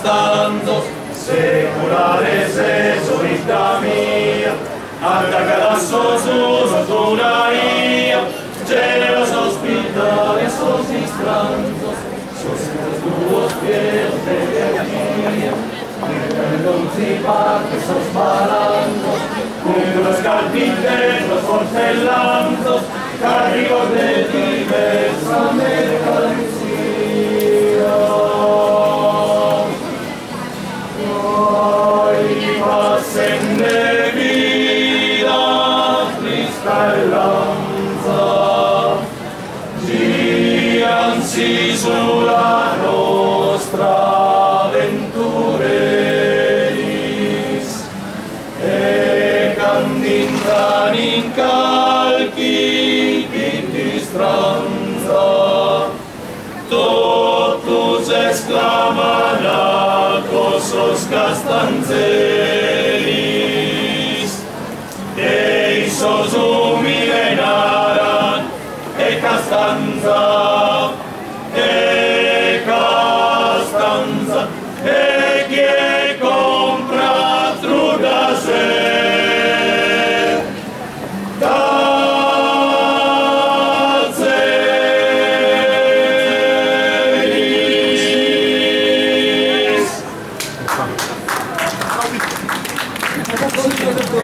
tantos seculares jesuita mia, anda cada sosus tunaia, generos hospitales sos distrantos, sos tuos pies de energia, non si parte sos balandos, unos carpinteros porcelantos, cargos de diversa mercancía. Hoy pasen de vida, cristallanza, giansi sulla nostra ventureris, e candintan in calchi di distranza, totus exclaman acosos castanzelis, eisos humilenaran e castanza,